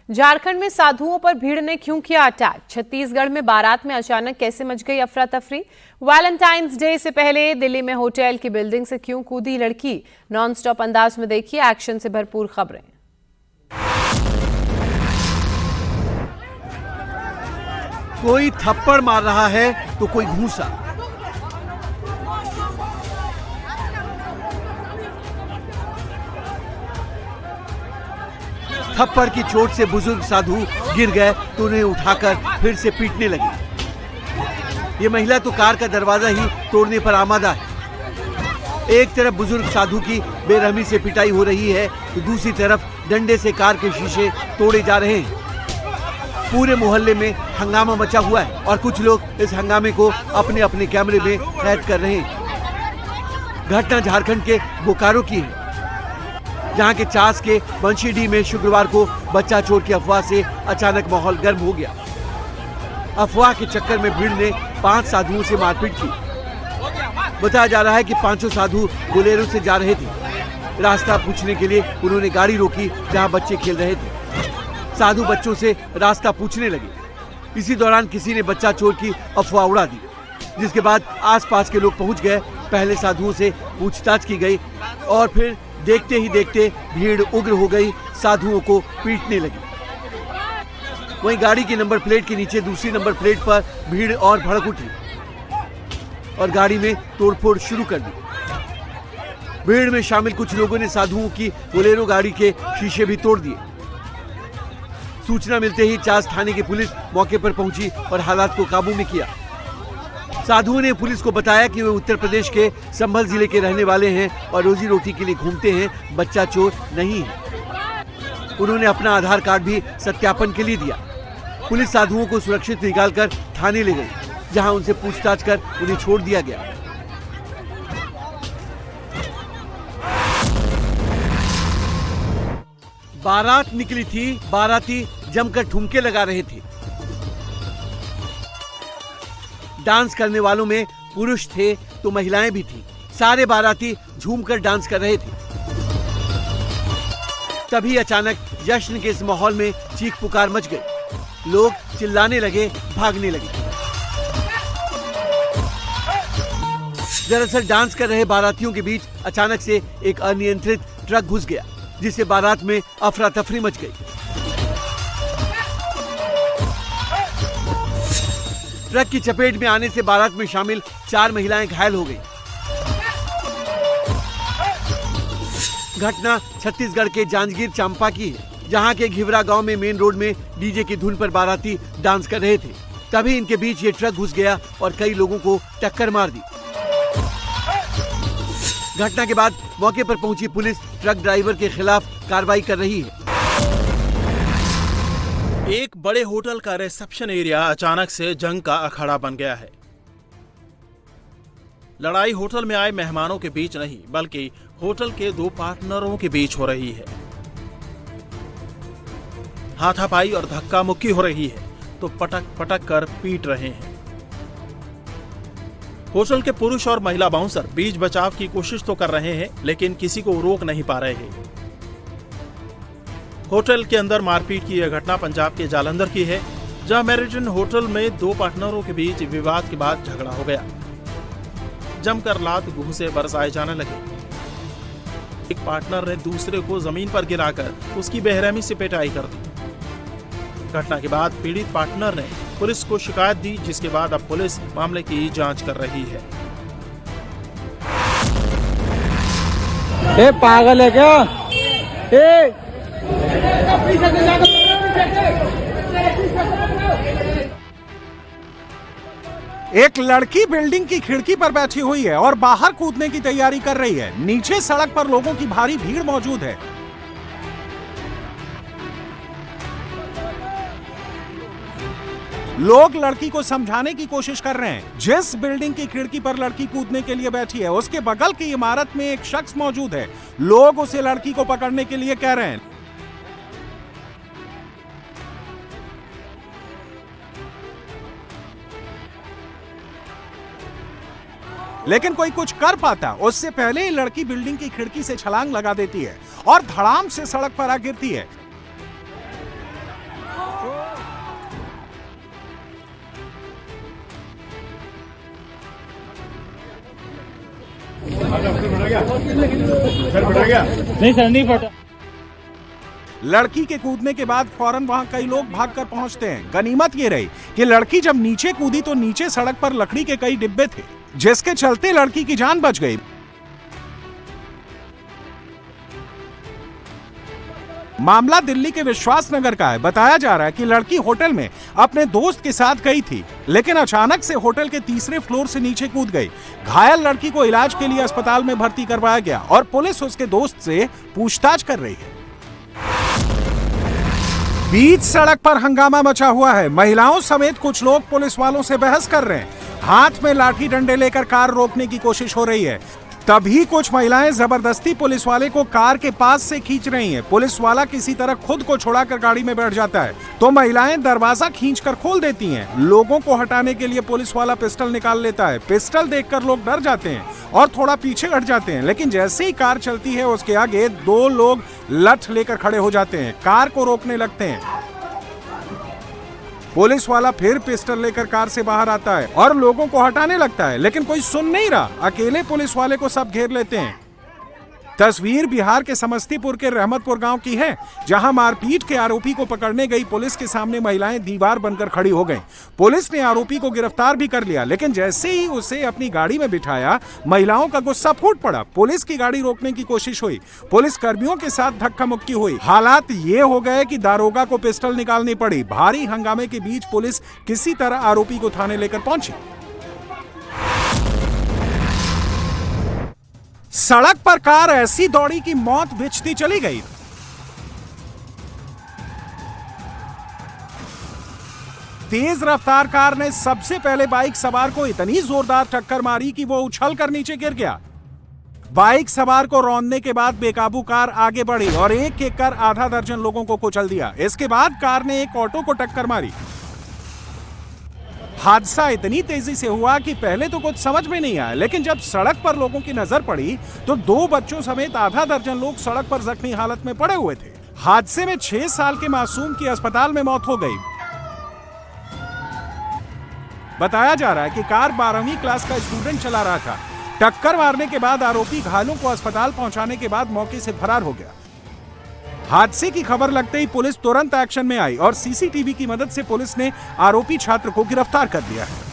झारखंड में साधुओं पर भीड़ ने क्यों किया अटैक? छत्तीसगढ़ में बारात में अचानक कैसे मच गई अफरा तफरी? वैलेंटाइंस डे से पहले दिल्ली में होटल की बिल्डिंग से क्यों कूदी लड़की? नॉनस्टॉप अंदाज में देखिए एक्शन से भरपूर खबरें। कोई थप्पड़ मार रहा है तो कोई घूंसा। थप्पड़ की चोट से बुजुर्ग साधु गिर गए तो उन्हें उठाकर फिर से पीटने लगी। ये महिला तो कार का दरवाजा ही तोड़ने पर आमादा है। एक तरफ बुजुर्ग साधु की बेरहमी से पिटाई हो रही है तो दूसरी तरफ डंडे से कार के शीशे तोड़े जा रहे हैं। पूरे मोहल्ले में हंगामा मचा हुआ है और कुछ लोग इस हंगामे को अपने अपने कैमरे में कैद कर रहे हैं। घटना झारखंड के बोकारो की है, जहां के चास के बंशीडी में शुक्रवार को बच्चा चोर की अफवाह से अचानक माहौल गर्म हो गया। अफवाह के चक्कर में भीड़ ने 5 साधुओं से मारपीट की। बताया जा रहा है कि 500 साधु बोलेरो से जा रहे थे। रास्ता पूछने के लिए उन्होंने गाड़ी रोकी जहां बच्चे खेल रहे थे। साधु बच्चों से रास्ता पूछने लगे। इसी दौरान किसी ने बच्चा चोर की अफवाह उड़ा दी, जिसके बाद आसपास के लोग पहुंच गए। पहले साधुओं से पूछताछ की गई और फिर देखते ही देखते भीड़ उग्र हो गई, साधुओं को पीटने लगी। वहीं गाड़ी की नंबर प्लेट के नीचे दूसरी नंबर प्लेट पर भीड़ और भड़क उठी और गाड़ी में तोड़फोड़ शुरू कर दी। भीड़ में शामिल कुछ लोगों ने साधुओं की बोलेरो गाड़ी के शीशे भी तोड़ दिए। सूचना मिलते ही चास थाने की पुलिस मौके पर पहुंची और हालात को काबू में किया। साधुओं ने पुलिस को बताया कि वे उत्तर प्रदेश के संभल जिले के रहने वाले हैं और रोजी रोटी के लिए घूमते हैं, बच्चा चोर नहीं है। उन्होंने अपना आधार कार्ड भी सत्यापन के लिए दिया। पुलिस साधुओं को सुरक्षित निकालकर थाने ले गई, जहां उनसे पूछताछ कर उन्हें छोड़ दिया गया। बारात निकली थी, बाराती जमकर ठुमके लगा रहे थे। डांस करने वालों में पुरुष थे तो महिलाएं भी थी। सारे बाराती झूमकर डांस कर रहे थे। तभी अचानक जश्न के इस माहौल में चीख पुकार मच गई। लोग चिल्लाने लगे, भागने लगे। दरअसल डांस कर रहे बारातियों के बीच अचानक से एक अनियंत्रित ट्रक घुस गया, जिससे बारात में अफरा तफरी मच गई। ट्रक की चपेट में आने से बारात में शामिल 4 महिलाएं घायल हो गईं। घटना छत्तीसगढ़ के जांजगीर चांपा की है, जहां के घिवरा गांव में मेन रोड में डीजे की धुन पर बाराती डांस कर रहे थे। तभी इनके बीच ये ट्रक घुस गया और कई लोगों को टक्कर मार दी। घटना के बाद मौके पर पहुंची पुलिस ट्रक ड्राइवर के खिलाफ कार्रवाई कर रही है। एक बड़े होटल का रिसेप्शन एरिया अचानक से जंग का अखाड़ा बन गया है। लड़ाई होटल में आए मेहमानों के बीच नहीं, बल्कि होटल के 2 पार्टनरों के बीच हो रही है। हाथापाई और धक्का मुक्की हो रही है तो पटक पटक कर पीट रहे हैं। होटल के पुरुष और महिला बाउंसर बीच बचाव की कोशिश तो कर रहे हैं, लेकिन किसी को रोक नहीं पा रहे हैं। होटल के अंदर मारपीट की यह घटना पंजाब के जालंधर की है, जहां मेरिटन होटल में 2 पार्टनरों के बीच विवाद के बाद झगड़ा हो गया। जमकर लात घूंसे बरसाए जाने लगे। एक पार्टनर ने दूसरे को जमीन पर गिराकर उसकी बेरहमी से पिटाई कर दी। घटना के बाद पीड़ित पार्टनर ने पुलिस को शिकायत दी, जिसके बाद अब पुलिस मामले की जांच कर रही है। ए पागल है क्या? एक लड़की बिल्डिंग की खिड़की पर बैठी हुई है और बाहर कूदने की तैयारी कर रही है। नीचे सड़क पर लोगों की भारी भीड़ मौजूद है। लोग लड़की को समझाने की कोशिश कर रहे हैं। जिस बिल्डिंग की खिड़की पर लड़की कूदने के लिए बैठी है, उसके बगल की इमारत में एक शख्स मौजूद है। लोग उसे लड़की को पकड़ने के लिए कह रहे हैं। लेकिन कोई कुछ कर पाता उससे पहले ही लड़की बिल्डिंग की खिड़की से छलांग लगा देती है और धड़ाम से सड़क पर आ गिरती है। नहीं सर, नहीं फटा। लड़की के कूदने के बाद फौरन वहां कई लोग भागकर पहुंचते हैं। गनीमत ये रही कि लड़की जब नीचे कूदी तो नीचे सड़क पर लकड़ी के कई डिब्बे थे, जिसके चलते लड़की की जान बच गई। मामला दिल्ली के विश्वास नगर का है। बताया जा रहा है कि लड़की होटल में अपने दोस्त के साथ गई थी, लेकिन अचानक से होटल के तीसरे फ्लोर से नीचे कूद गई। घायल लड़की को इलाज के लिए अस्पताल में भर्ती करवाया गया और पुलिस उसके दोस्त से पूछताछ कर रही है। बीच सड़क पर हंगामा मचा हुआ है। महिलाओं समेत कुछ लोग पुलिस वालों से बहस कर रहे हैं। हाथ में लाठी डंडे लेकर कार रोकने की कोशिश हो रही है। तभी कुछ महिलाएं जबरदस्ती पुलिस वाले को कार के पास से खींच रही हैं। पुलिस वाला किसी तरह खुद को छुड़ाकर गाड़ी में बैठ जाता है तो महिलाएं दरवाजा खींचकर खोल देती हैं। लोगों को हटाने के लिए पुलिस वाला पिस्टल निकाल लेता है। पिस्टल देखकर लोग डर जाते हैं और थोड़ा पीछे हट जाते हैं, लेकिन जैसे ही कार चलती है उसके आगे दो लोग लठ लेकर खड़े हो जाते हैं, कार को रोकने लगते हैं। पुलिस वाला फिर पिस्टल लेकर कार से बाहर आता है और लोगों को हटाने लगता है, लेकिन कोई सुन नहीं रहा। अकेले पुलिस वाले को सब घेर लेते हैं। तस्वीर बिहार के समस्तीपुर के रहमतपुर गांव की है, जहां मारपीट के आरोपी को पकड़ने गई पुलिस के सामने महिलाएं दीवार बनकर खड़ी हो गईं। पुलिस ने आरोपी को गिरफ्तार भी कर लिया, लेकिन जैसे ही उसे अपनी गाड़ी में बिठाया, महिलाओं का गुस्सा फूट पड़ा। पुलिस की गाड़ी रोकने की कोशिश हुई, पुलिस कर्मियों के साथ धक्का मुक्की हुई। हालात ये हो गए कि दारोगा को पिस्टल निकालनी पड़ी। भारी हंगामे के बीच पुलिस किसी तरह आरोपी को थाने लेकर पहुंची। सड़क पर कार ऐसी दौड़ी कि मौत भिजती चली गई। तेज रफ्तार कार ने सबसे पहले बाइक सवार को इतनी जोरदार टक्कर मारी कि वो उछलकर नीचे गिर गया। बाइक सवार को रौंदने के बाद बेकाबू कार आगे बढ़ी और एक एक कर आधा दर्जन लोगों को कुचल दिया। इसके बाद कार ने एक ऑटो को टक्कर मारी। हादसा इतनी तेजी से हुआ कि पहले तो कुछ समझ में नहीं आया, लेकिन जब सड़क पर लोगों की नजर पड़ी तो 2 बच्चों समेत आधा दर्जन लोग सड़क पर जख्मी हालत में पड़े हुए थे। हादसे में 6 साल के मासूम की अस्पताल में मौत हो गई। बताया जा रहा है कि कार 12वीं क्लास का स्टूडेंट चला रहा था। टक्कर मारने के बाद आरोपी घायलों को अस्पताल पहुंचाने के बाद मौके से फरार हो गया। हादसे की खबर लगते ही पुलिस तुरंत एक्शन में आई और सीसीटीवी की मदद से पुलिस ने आरोपी छात्र को गिरफ्तार कर लिया है।